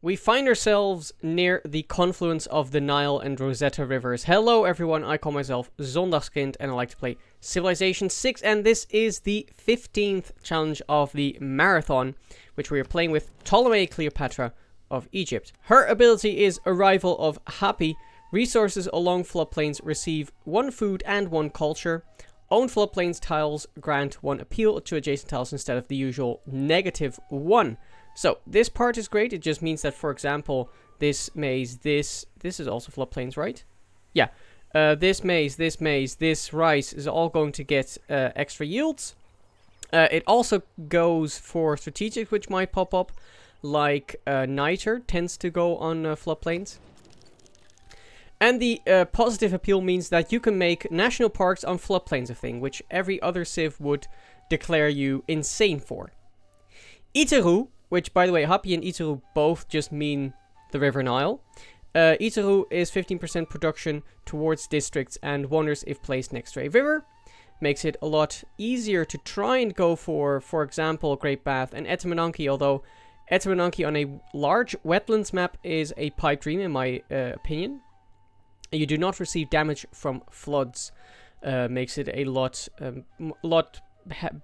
We find ourselves near the confluence of the Nile and Rosetta rivers. Hello everyone, I call myself Zondagskind and I like to play Civilization 6, and this is the 15th challenge of the marathon, which we are playing with Ptolemy Cleopatra of Egypt. Her ability is Arrival of Happy. Resources along floodplains receive 1 food and 1 culture. Own floodplains tiles grant 1 appeal to adjacent tiles instead of the usual -1. So, this part is great. It just means that, for example, this maze, this is also floodplains, right? Yeah. This maze, this rice is all going to get extra yields. It also goes for strategic, which might pop up, like niter tends to go on floodplains. And the positive appeal means that you can make national parks on floodplains a thing, which every other civ would declare you insane for. Iteru, which, by the way, Happy and Iteru both just mean the River Nile. Iteru is 15% production towards districts and wonders if placed next to a river. Makes it a lot easier to try and go for example, Great Bath and Etemenanke, although Etemenanke on a large wetlands map is a pipe dream in my opinion. You do not receive damage from floods. Makes it a lot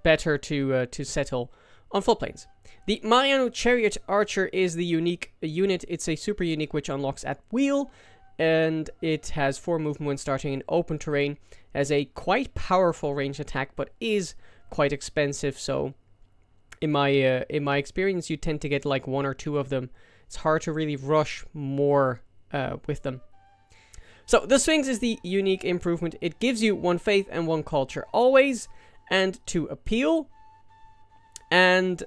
better to settle on floodplains. The Mariano Chariot Archer is the unique unit. It's a super unique which unlocks at wheel, and it has 4 movement when starting in open terrain. Has a quite powerful range attack, but is quite expensive. So, in my experience, you tend to get like 1 or 2 of them. It's hard to really rush more with them. So the Sphinx is the unique improvement. It gives you 1 faith and 1 culture always, and 2 appeal. And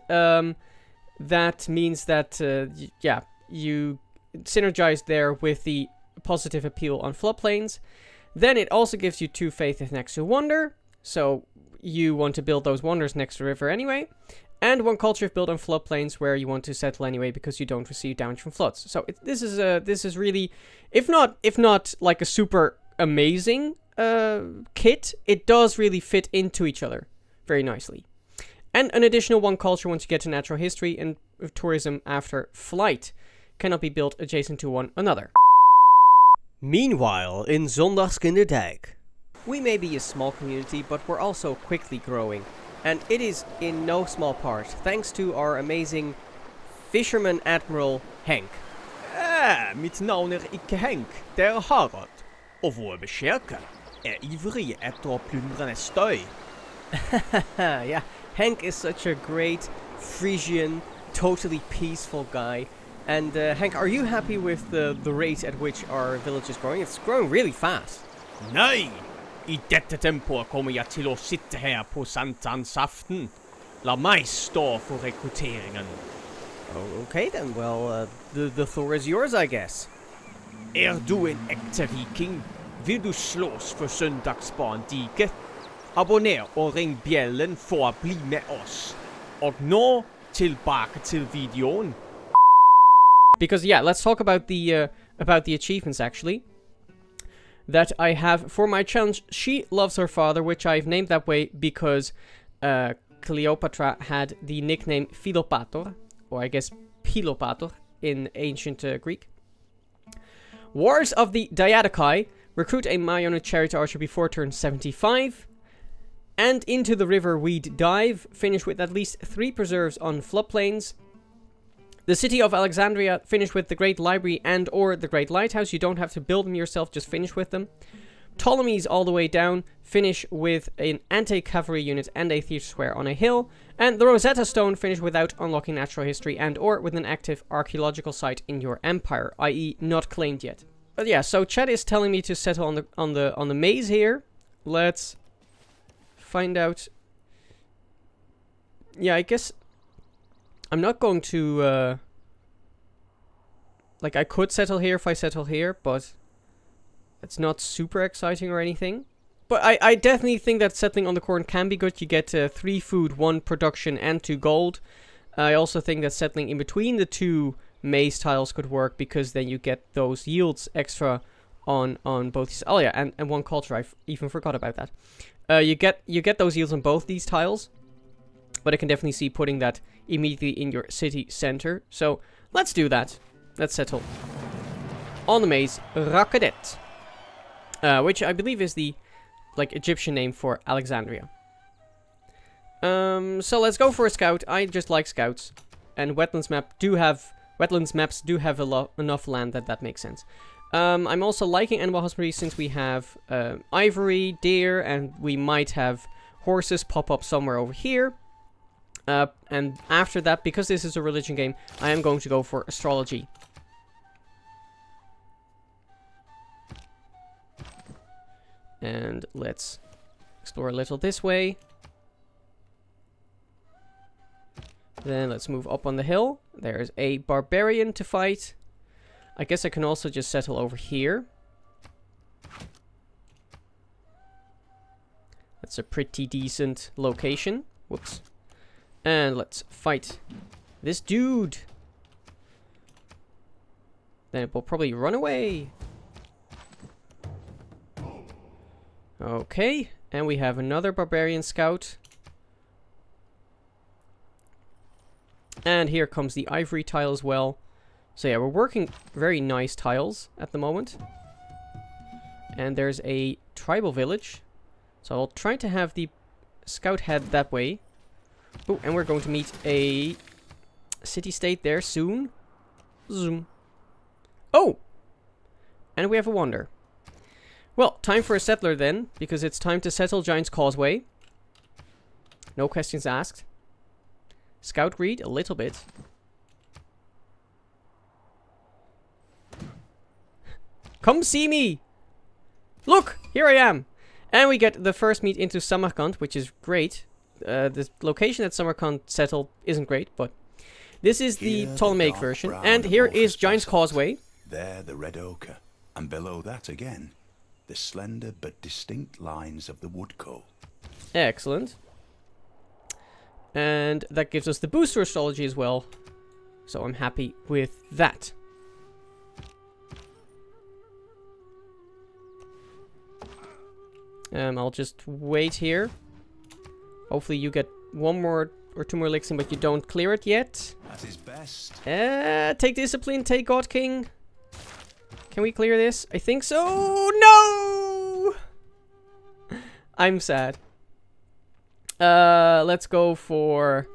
that means that, you synergize there with the positive appeal on floodplains. Then it also gives you 2 faith next to wonder. So you want to build those wonders next to river anyway. And 1 culture if built on floodplains where you want to settle anyway because you don't receive damage from floods. So this is really, if not like a super amazing kit, it does really fit into each other very nicely. And an additional 1 culture once you get to natural history and tourism after flight. Cannot be built adjacent to one another. Meanwhile, in Zondagskind, we may be a small community, but we're also quickly growing. And it is in no small part thanks to our amazing fisherman admiral Henk. Mitt navn ikke Henk, det Harald. Og våre besjeker ivrige etter å plundre en støy. Yeah, Henk is such a great Frisian, totally peaceful guy. And Henk, are you happy with the rate at which our village is growing? It's growing really fast. Nei! I dette tempoet kommer jeg til å sitte her på sankthansaften. La meg stå for rekrutteringen. Oh, okay then, well, the floor is yours, I guess. Du en ekte viking? Vil du slås for søndagsbarndiget? Abonner og ring bjellen for å bli med oss. Og nå, tilbake til videoen. Because, yeah, let's talk about the achievements, actually. That I have for my challenge. She loves her father, which I've named that way because Cleopatra had the nickname Philopator, or I guess Pilopator in ancient Greek. Wars of the Diadochi. Recruit a Mariano Chariot Archer before turn 75. And into the river weed dive. Finish with at least 3 preserves on floodplains. The city of Alexandria, finish with the Great Library and or the Great Lighthouse. You don't have to build them yourself, just finish with them. Ptolemy's all the way down, finish with an anti-cavalry unit and a theatre square on a hill. And the Rosetta Stone, finish without unlocking natural history and or with an active archaeological site in your empire, i.e. not claimed yet. But yeah, so chat is telling me to settle on the maze here. Let's find out. Yeah, I guess I'm not going to, like, I could settle here if I settle here, but it's not super exciting or anything. But I definitely think that settling on the corn can be good. You get 3 food, 1 production, and 2 gold. I also think that settling in between the 2 maze tiles could work, because then you get those yields extra on both these. Oh yeah, and 1 culture, I even forgot about that. You get those yields on both these tiles. But I can definitely see putting that immediately in your city center. So let's do that. let's settle on the maze Rakadet, which I believe is the like Egyptian name for Alexandria. So let's go for a scout. I just like scouts, and wetlands maps do have enough land that makes sense. I'm also liking animal husbandry since we have ivory, deer, and we might have horses pop up somewhere over here. And after that, because this is a religion game, I am going to go for astrology. And let's explore a little this way. Then let's move up on the hill. There's a barbarian to fight. I guess I can also just settle over here. That's a pretty decent location. Whoops. And let's fight this dude. Then it will probably run away. Okay. And we have another barbarian scout. And here comes the ivory tile as well. So yeah, we're working very nice tiles at the moment. And there's a tribal village. So I'll try to have the scout head that way. Oh, and we're going to meet a city-state there soon. Zoom. Oh! And we have a wonder. Well, time for a settler then, because it's time to settle Giant's Causeway. No questions asked. Scout greed a little bit. Come see me! Look! Here I am! And we get the first meet into Samarkand, which is great. The location that Samarkand settled isn't great, but this is the Ptolemaic version. And here is Giant's Causeway. There the red ochre, and below that again, the slender but distinct lines of the wood coal. Excellent. And that gives us the booster astrology as well. So I'm happy with that. I'll just wait here. Hopefully you get one more or two more licks in, but you don't clear it yet. At his best. Take discipline, take God King. Can we clear this? I think so. No! I'm sad. Let's go for...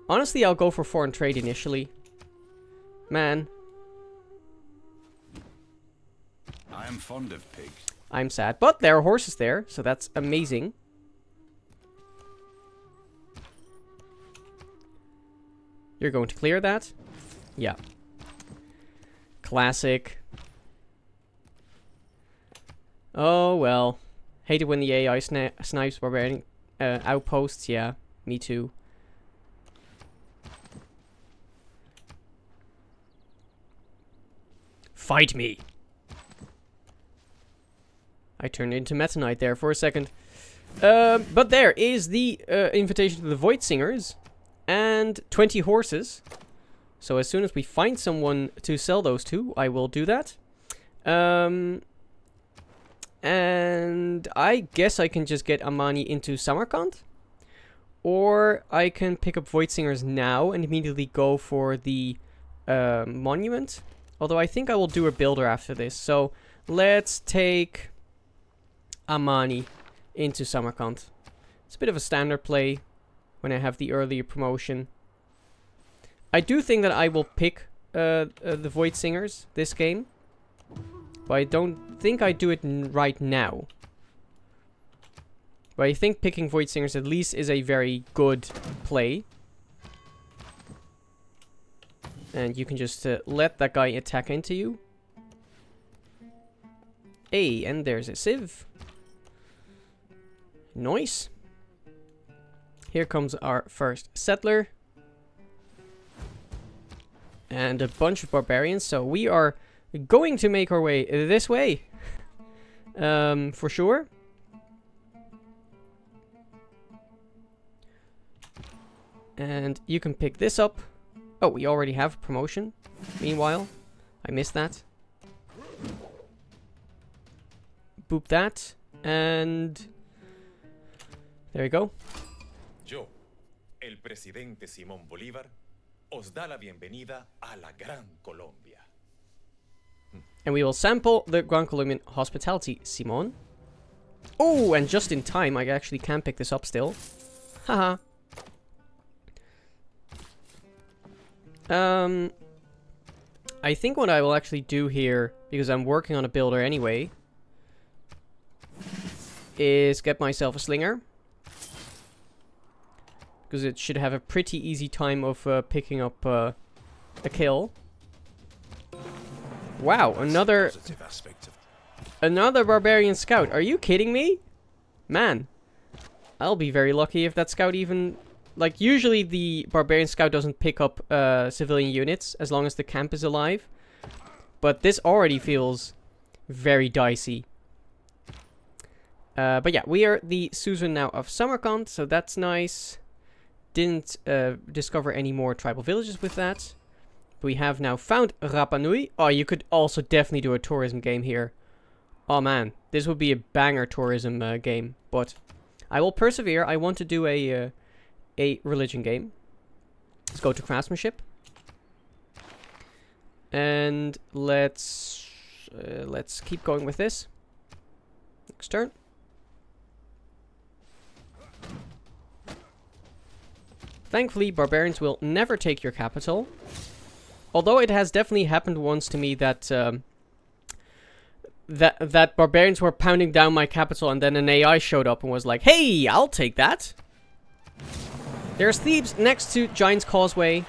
Honestly, I'll go for foreign trade initially. Man. I am fond of pigs. I'm sad. But there are horses there, so that's amazing. You're going to clear that? Yeah. Classic. Oh, well. Hate it when the AI snipes barbarian outposts. Yeah, me too. Fight me! I turned into Meta Knight there for a second. But there is the invitation to the Void Singers. And 20 horses. So as soon as we find someone to sell those to, I will do that. And I guess I can just get Amani into Samarkand. Or I can pick up Void Singers now and immediately go for the monument. Although I think I will do a builder after this. So let's take Amani into Samarkand. It's a bit of a standard play when I have the earlier promotion. I do think that I will pick the Void Singers this game. But I don't think I do it right now. But I think picking Void Singers at least is a very good play. And you can just let that guy attack into you. Hey, and there's a Civ. Nice. Here comes our first settler. And a bunch of barbarians. So we are going to make our way this way. For sure. And you can pick this up. Oh, we already have promotion. Meanwhile, I missed that. Boop that. And there you go. Yo, el presidente Simón Bolívar, os da la bienvenida a la Gran Colombia. And we will sample the Gran Colombian hospitality, Simon. Oh, and just in time, I actually can pick this up still. Haha. I think what I will actually do here, because I'm working on a builder anyway, is get myself a slinger. Because it should have a pretty easy time of picking up a kill. Wow, another Barbarian scout. Are you kidding me? Man, I'll be very lucky if that scout even... Like, usually the Barbarian scout doesn't pick up civilian units as long as the camp is alive. But this already feels very dicey. But yeah, we are the Suzerain now of Samarkand, so that's nice. Didn't discover any more tribal villages with that. We have now found Rapa Nui. Oh, you could also definitely do a tourism game here. Oh man, this would be a banger tourism game. But I will persevere. I want to do a religion game. Let's go to craftsmanship. And let's keep going with this. Next turn. Thankfully, barbarians will never take your capital. Although it has definitely happened once to me that that barbarians were pounding down my capital and then an AI showed up and was like, "Hey, I'll take that." There's Thebes next to Giant's Causeway.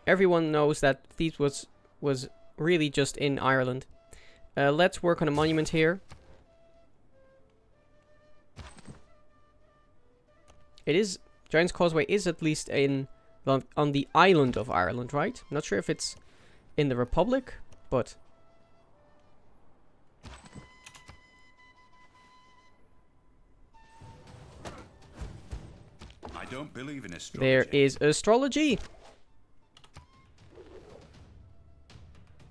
Everyone knows that Thebes was really just in Ireland. Let's work on a monument here. It is... Giant's Causeway is at least on the island of Ireland, right? I'm not sure if it's in the Republic, but... I don't believe in astrology. There is astrology.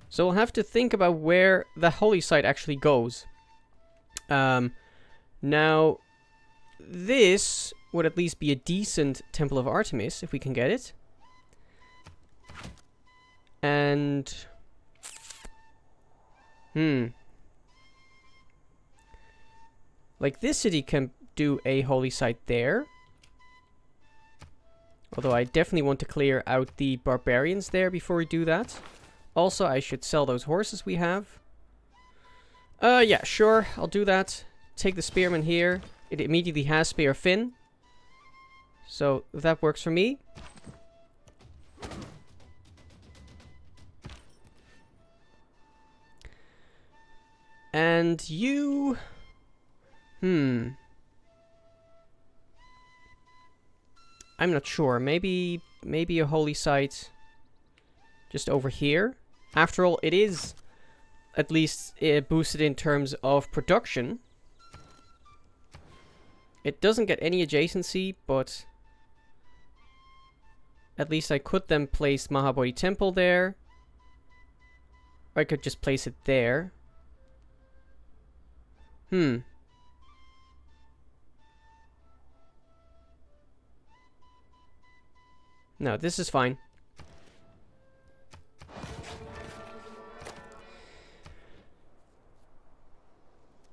So we'll have to think about where the holy site actually goes. Now, this would at least be a decent Temple of Artemis, if we can get it. And... Like, this city can do a holy site there. Although I definitely want to clear out the barbarians there before we do that. Also, I should sell those horses we have. Yeah, sure, I'll do that. Take the spearman here. It immediately has spear fin. So, that works for me. And you... I'm not sure. Maybe a holy site just over here. After all, it is at least boosted in terms of production. It doesn't get any adjacency, but at least I could then place Mahabodhi Temple there. Or I could just place it there. No, this is fine.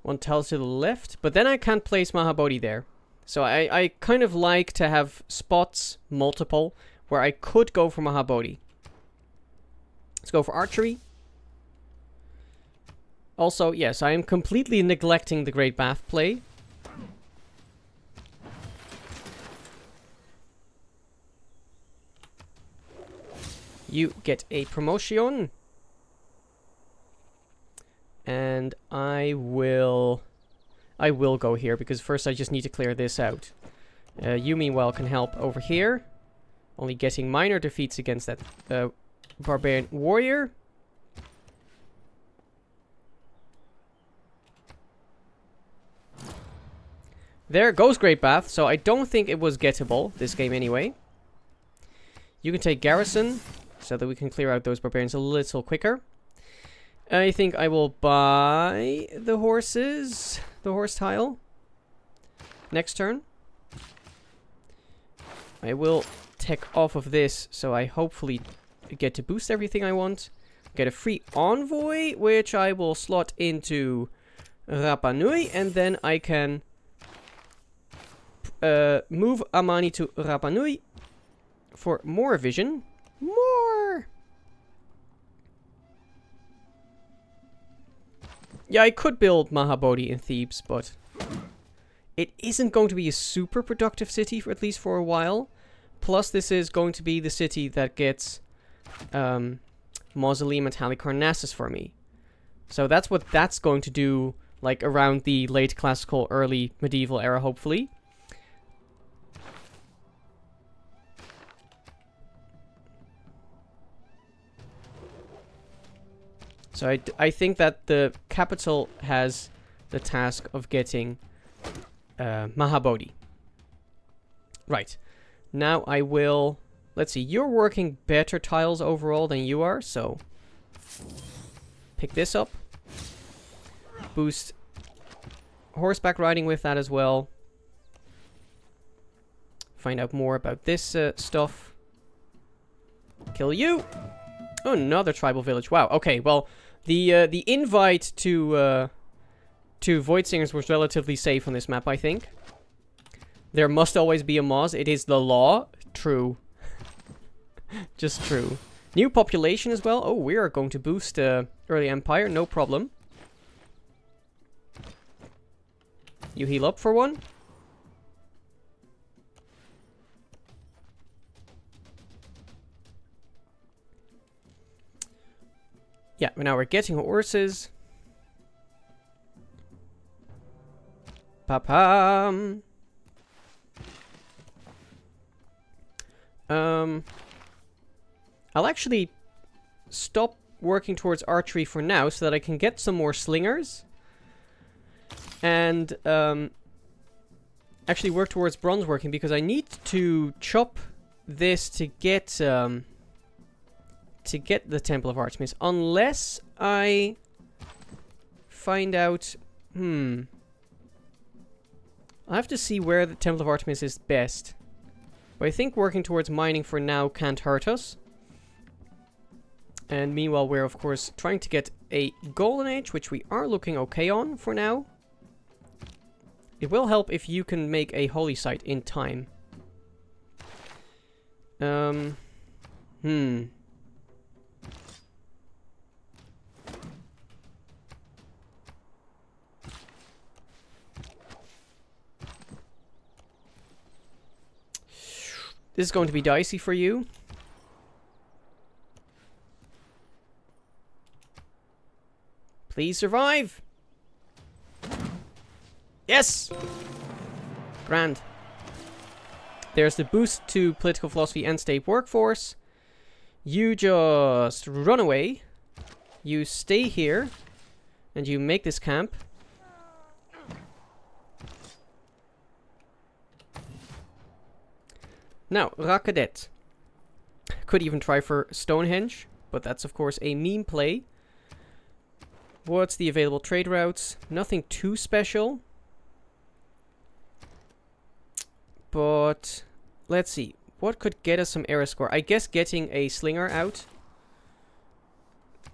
One tells to the left, but then I can't place Mahabodhi there. So I kind of like to have spots, multiple, where I could go for Mahabodhi. Let's go for archery. Also, yes, I am completely neglecting the Great Bath play. You get a promotion. And I will go here, because first I just need to clear this out. You, meanwhile, can help over here. Only getting minor defeats against that barbarian warrior. There goes Great Bath, so I don't think it was gettable, this game anyway. You can take Garrison, so that we can clear out those barbarians a little quicker. I think I will buy the horses, the horse tile. Next turn. I will tech off of this, so I hopefully get to boost everything I want. get a free envoy, which I will slot into Rapa Nui, and then I can move Amani to Rapa Nui for more vision. More! Yeah, I could build Mahabodhi in Thebes, but it isn't going to be a super productive city, for at least for a while. Plus, this is going to be the city that gets Mausoleum and Halicarnassus for me. So that's what that's going to do, like, around the late classical, early medieval era, hopefully. So I think that the capital has the task of getting Mahabodhi. Right. Now I will... Let's see, you're working better tiles overall than you are, so... Pick this up. Boost horseback riding with that as well. Find out more about this stuff. Kill you! Oh, another tribal village. Wow, okay, well... The invite to Void Singers was relatively safe on this map, I think. There must always be a Moz. It is the law. True. Just true. New population as well. Oh, we are going to boost Early Empire. No problem. You heal up for one. Yeah, now we're getting horses. Pa-pam. I'll actually stop working towards archery for now so that I can get some more slingers. And actually work towards bronze working because I need to chop this to get the Temple of Artemis. Unless I find out... I'll have to see where the Temple of Artemis is best. But I think working towards mining for now can't hurt us. And meanwhile, we're of course trying to get a golden age, which we are looking okay on for now. It will help if you can make a holy site in time. This is going to be dicey for you. Please survive. Yes! Grand. There's the boost to political philosophy and state workforce. You just run away. You stay here. And you make this camp. Now, Rakadet. Could even try for Stonehenge, but that's of course a meme play. What's the available trade routes? Nothing too special. But let's see. What could get us some era score? I guess getting a slinger out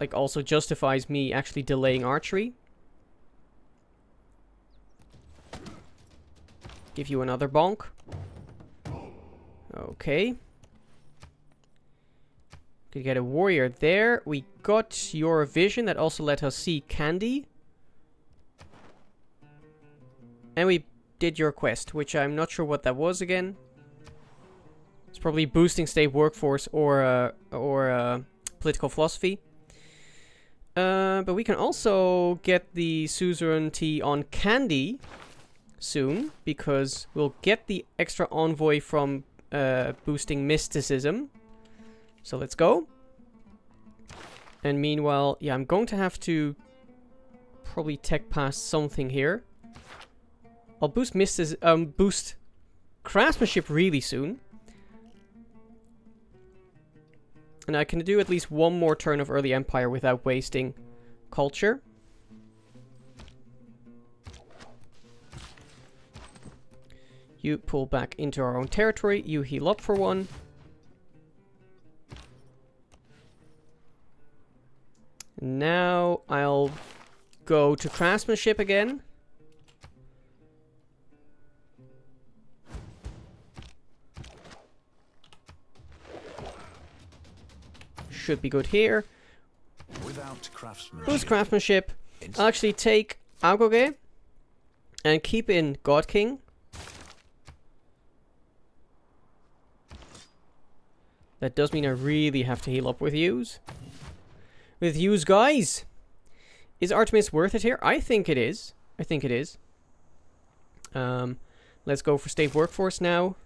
like also justifies me actually delaying archery. Give you another bonk. Okay. Could get a warrior there. We got your vision that also let us see Candy. And we did your quest, which I'm not sure what that was again. It's probably boosting state workforce or political philosophy. But we can also get the suzerainty on Candy soon, because we'll get the extra envoy from boosting mysticism. So let's go. And meanwhile, yeah, I'm going to have to probably tech past something here. I'll boost boost craftsmanship really soon. And I can do at least one more turn of early empire without wasting culture. You pull back into our own territory. You heal up for one. Now I'll go to craftsmanship again. Should be good here. Without craftsmanship. Boost craftsmanship. I'll actually take Agoge and keep in God King. That does mean I really have to heal up with yous. With yous, guys. Is Artemis worth it here? I think it is. I think it is. Let's go for state workforce now.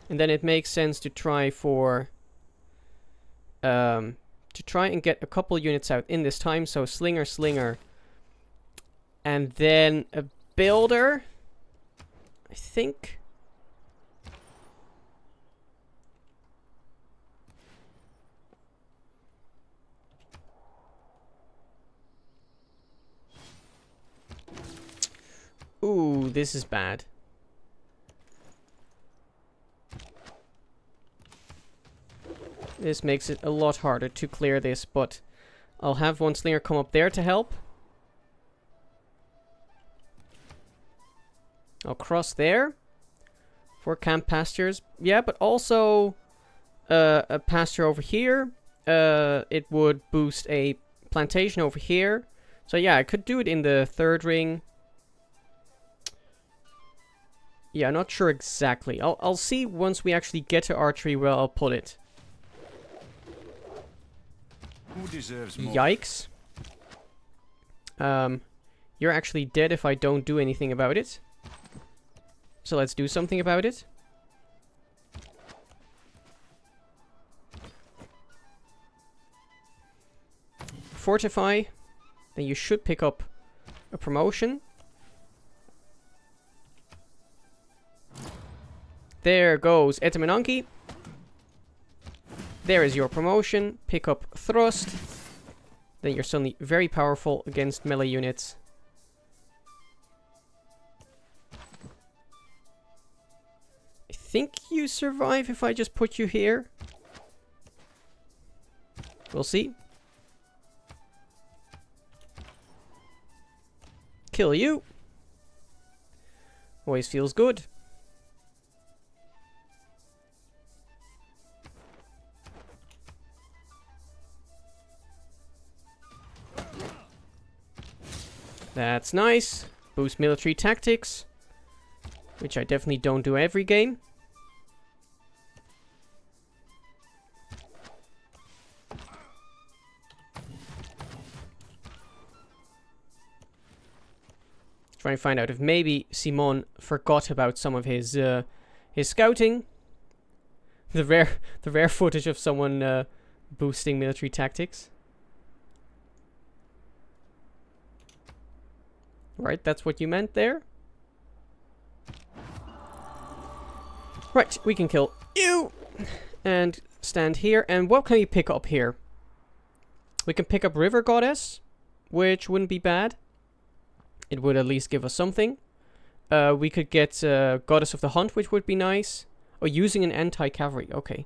And then it makes sense to try for... to try and get a couple units out in this time. So Slinger, Slinger. And then a Builder. I think... Ooh, this is bad. This makes it a lot harder to clear this, but I'll have one Slinger come up there to help. I'll cross there for camp pastures. Yeah, but also a pasture over here. It would boost a plantation over here. So yeah, I could do it in the third ring. Yeah, I'm not sure exactly. I'll see once we actually get to archery where I'll put it. Who deserves more? Yikes. You're actually dead if I don't do anything about it. So let's do something about it. Fortify. Then you should pick up a promotion. There goes Etemenanki. There is your promotion. Pick up Thrust. Then you're suddenly very powerful against melee units. I think you survive if I just put you here. We'll see. Kill you. Always feels good. That's nice. Boost military tactics. Which I definitely don't do every game. Trying to find out if maybe Simon forgot about some of his scouting. The rare footage of someone boosting military tactics. Right, that's what you meant there. Right, we can kill you. And stand here. And what can we pick up here? We can pick up River Goddess, which wouldn't be bad. It would at least give us something. We could get Goddess of the Hunt, which would be nice. Oh, using an anti-cavalry. Okay.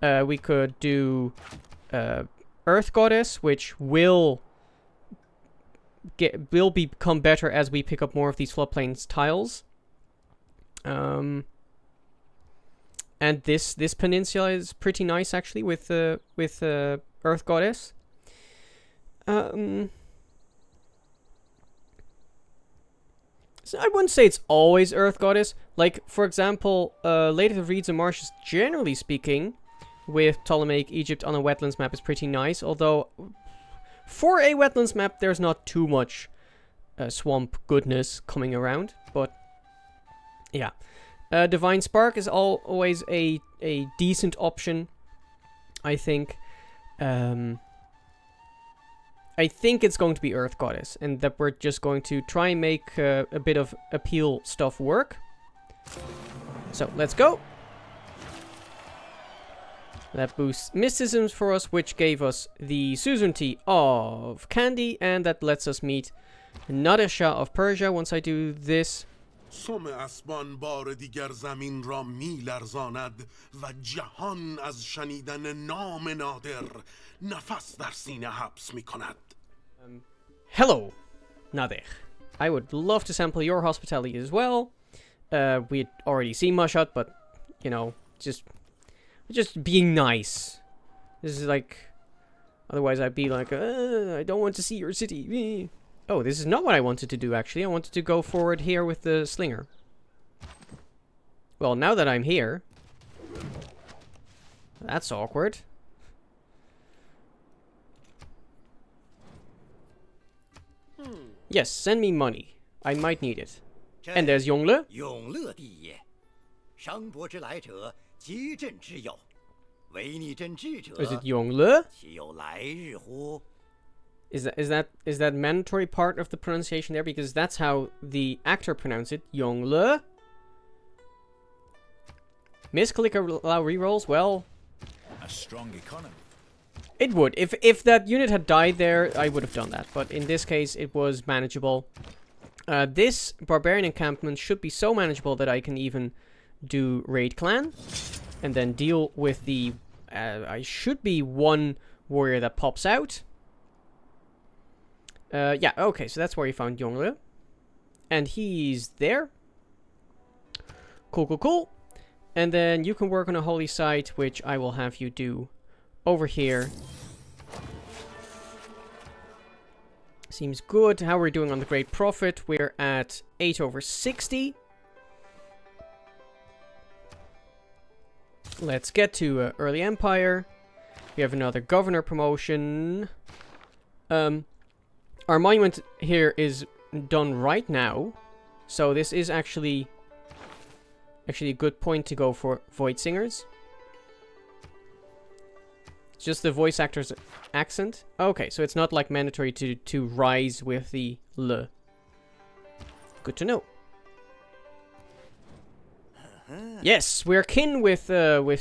We could do Earth Goddess, which will become better as we pick up more of these floodplains tiles. And this peninsula is pretty nice actually with Earth Goddess. So I wouldn't say it's always Earth Goddess. Like, for example, Lady of Reeds and Marshes, generally speaking, with Ptolemaic Egypt on a wetlands map is pretty nice. Although, for a wetlands map, there's not too much swamp goodness coming around. But, yeah. Divine Spark is always a decent option, I think. I think it's going to be Earth Goddess, and that we're just going to try and make a bit of appeal stuff work. So, let's go. That boosts mysticisms for us, which gave us the suzerainty of Kandy, and that lets us meet Nader Shah of Persia once I do this. سم اسبان بار دیگر زمین را می لرزاند و جهان از شنیدن نام نادر نفس در سینه حبس می کند. Hello, Nader. I would love to sample your hospitality as well. We'd already seen Mashhad, but, you know, just being nice. This is like... Otherwise I'd be like, I don't want to see your city. Oh, this is not what I wanted to do, actually. I wanted to go forward here with the slinger. Well, now that I'm here... That's awkward. Yes, send me money. I might need it. And there's Yongle. 永乐帝也，商伯之来者，皆朕之友；违逆朕制者， Is it Yongle? 岂有来日乎？ Is that mandatory part of the pronunciation there? Because that's how the actor pronounced it. Yongle. Misclick allow rerolls? Well, A strong economy. it would. If that unit had died there, I would have done that. But in this case, it was manageable. This Barbarian encampment should be so manageable that I can even do Raid Clan. And then deal with the... I should be one warrior that pops out. Yeah, okay, so that's where you found Yongle. And he's there. Cool, cool, cool. And then you can work on a holy site, which I will have you do over here. Seems good. How we're doing on the Great Prophet? We're at 8/60. Let's get to Early Empire. We have another governor promotion. Our monument here is done right now. So this is actually a good point to go for Void Singers. It's just the voice actor's accent. Okay, so it's not like mandatory to rise with the L. Good to know. Yes, we're kin with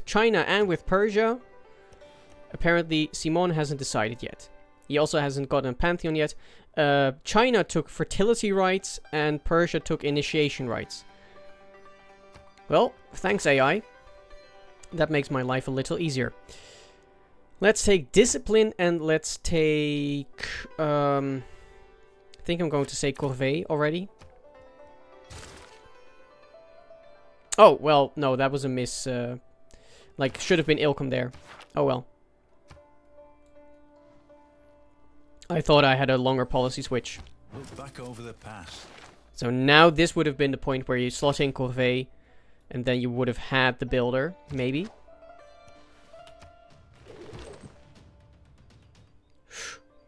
China and with Persia. Apparently, Simon hasn't decided yet. He also hasn't gotten a Pantheon yet. China took fertility rights, and Persia took initiation rights. Well, thanks AI. That makes my life a little easier. Let's take discipline, and let's take... I think I'm going to say corvée already. Oh, well, no, that was a miss. Like, should have been Ilkum there. Oh, well. I thought I had a longer policy switch. Look back over the past. So now this would have been the point where you slot in corvée, and then you would have had the builder, maybe.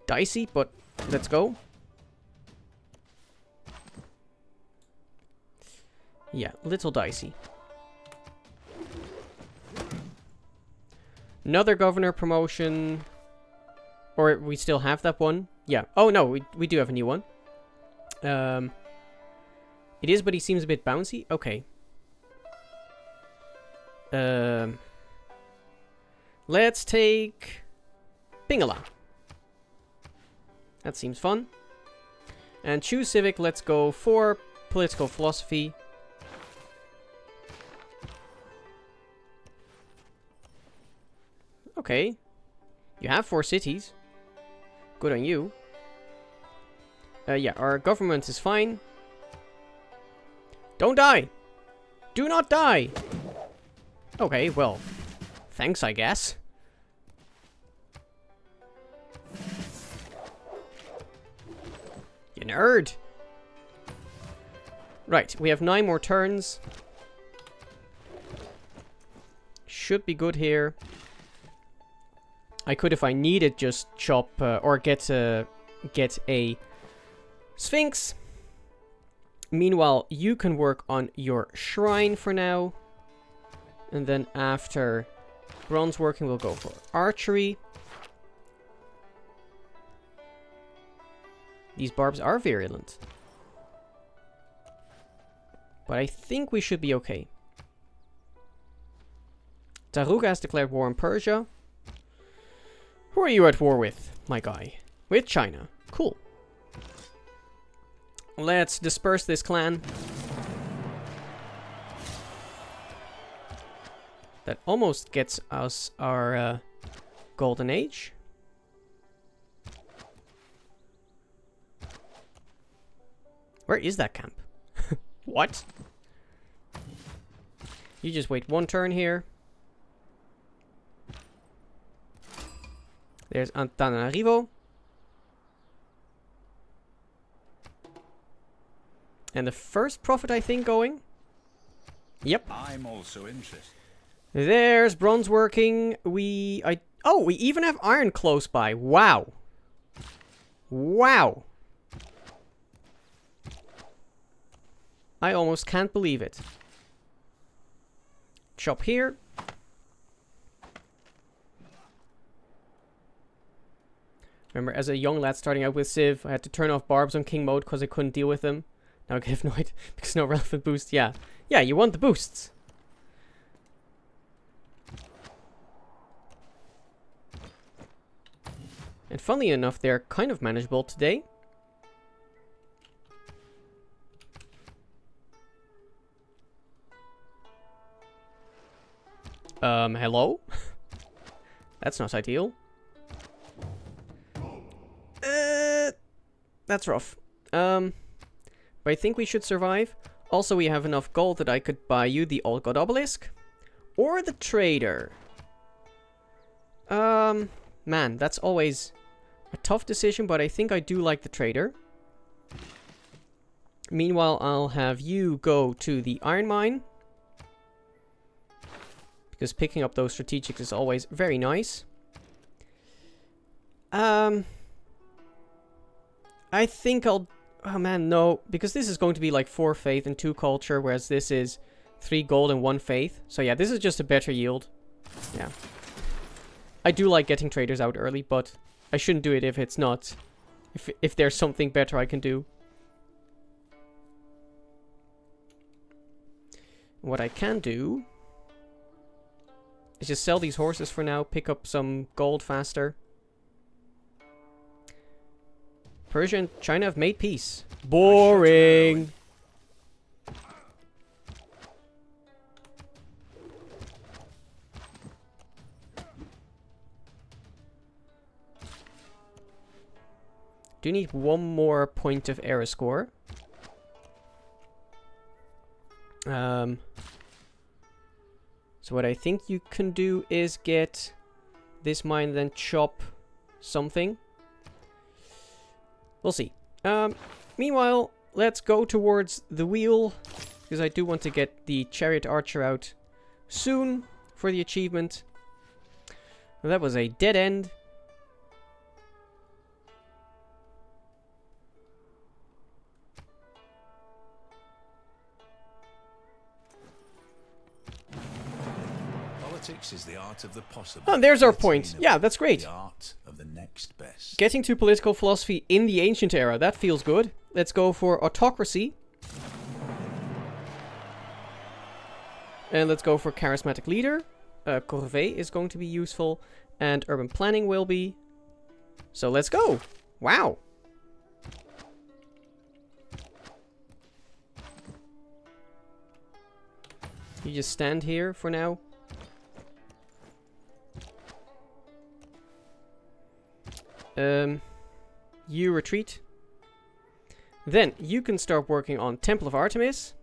Dicey, but let's go. Yeah, little dicey. Another governor promotion. Or we still have that one. Yeah. Oh, no, we do have a new one. It is, but he seems a bit bouncy. Okay. Let's take Pingala. That seems fun. And choose civic. Let's go for political philosophy. Okay. You have 4 cities. Good on you. Yeah, our government is fine. Don't die! Do not die! Okay, well, thanks, I guess. You nerd! Right, we have 9 more turns. Should be good here. I could, if I needed, just chop or get a Sphinx. Meanwhile, you can work on your shrine for now. And then after bronze working, we'll go for archery. These barbs are virulent. But I think we should be okay. Taruga has declared war on Persia. Who are you at war with, my guy? With China. Cool. Let's disperse this clan. That almost gets us our golden age. Where is that camp? What? You just wait one turn here. There's Antananarivo. And the first prophet, I think, going. Yep. I'm also interested. There's bronze working. We even have iron close by. Wow. Wow. I almost can't believe it. Chop here. Remember, as a young lad starting out with Civ, I had to turn off barbs on king mode because I couldn't deal with them. Now I have no idea, because no relevant boost. Yeah, you want the boosts. And funnily enough, they're kind of manageable today. Hello? That's not ideal. That's rough. But I think we should survive. Also, we have enough gold that I could buy you the Old God Obelisk. Or the Trader. Man, that's always a tough decision, but I think I do like the Trader. Meanwhile, I'll have you go to the Iron Mine. Because picking up those strategics is always very nice. I think I'll... Oh man, no. Because this is going to be like 4 faith and 2 culture, whereas this is 3 gold and 1 faith. So yeah, this is just a better yield. Yeah. I do like getting traders out early, but I shouldn't do it if it's not... If there's something better I can do. What I can do... is just sell these horses for now, pick up some gold faster. Persia and China have made peace. Boring! Do need one more point of era score. So what I think you can do is get this mine, then chop something. We'll see. Meanwhile, let's go towards the wheel, because I do want to get the chariot archer out soon for the achievement. Well, that was a dead end. Politics is the art of the possible. Oh, there's our point. Yeah, that's great. The art of the next best. Getting to political philosophy in the ancient era. That feels good. Let's go for autocracy. And let's go for charismatic leader. Corvée is going to be useful. And urban planning will be. So let's go. Wow. You just stand here for now. You retreat. Then you can start working on Temple of Artemis.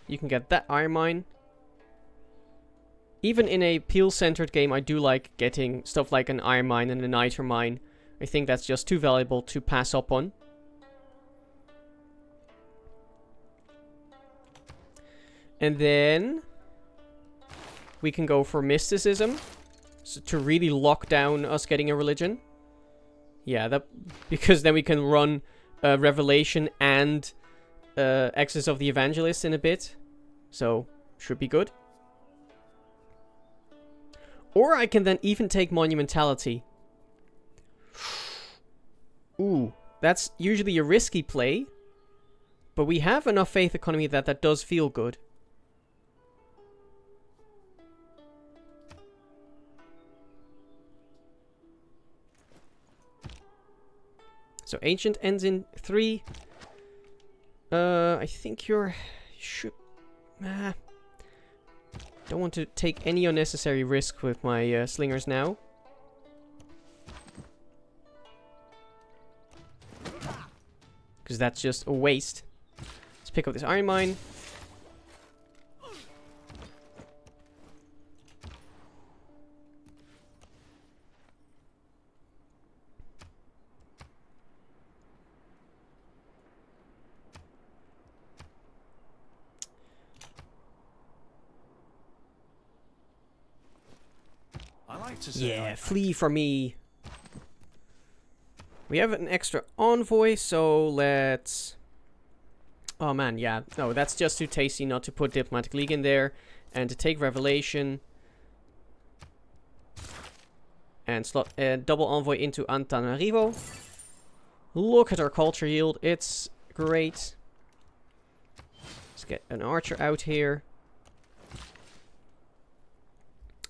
You can get that iron mine. Even in a peel-centered game, I do like getting stuff like an iron mine and a niter mine. I think that's just too valuable to pass up on. And then we can go for mysticism, so to really lock down us getting a religion. Yeah, that because then we can run Revelation and Exodus of the Evangelist in a bit. So, should be good. Or I can then even take Monumentality. Ooh, that's usually a risky play. But we have enough faith economy that does feel good. So Ancient ends in 3. I think you're should... don't want to take any unnecessary risk with my slingers now. Because that's just a waste. Let's pick up this iron mine. Yeah, flee from me. We have an extra envoy, so let's... Oh man, yeah. No, that's just too tasty not to put Diplomatic League in there. And to take Revelation. And slot double envoy into Antananarivo. Look at our culture yield. It's great. Let's get an archer out here.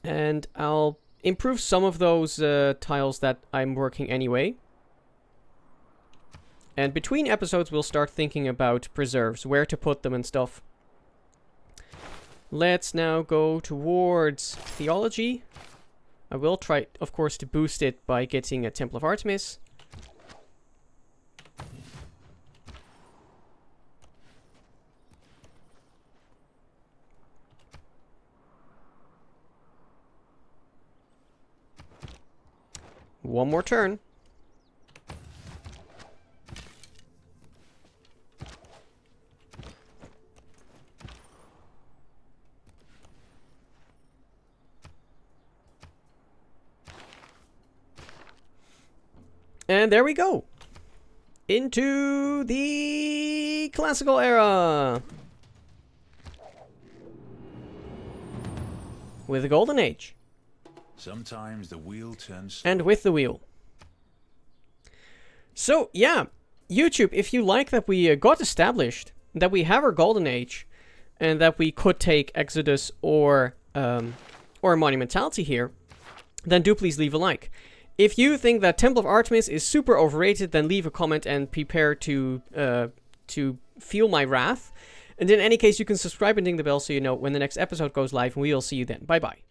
And I'll improve some of those tiles that I'm working anyway. And between episodes, we'll start thinking about preserves, where to put them and stuff. Let's now go towards theology. I will try, of course, to boost it by getting a Temple of Artemis. One more turn. And there we go. Into the classical era. With the Golden Age. Sometimes the wheel turns... And with the wheel. So, yeah. YouTube, if you like that we got established, that we have our Golden Age, and that we could take Exodus or Monumentality here, then do please leave a like. If you think that Temple of Artemis is super overrated, then leave a comment and prepare to feel my wrath. And in any case, you can subscribe and ding the bell so you know when the next episode goes live, and we will see you then. Bye-bye.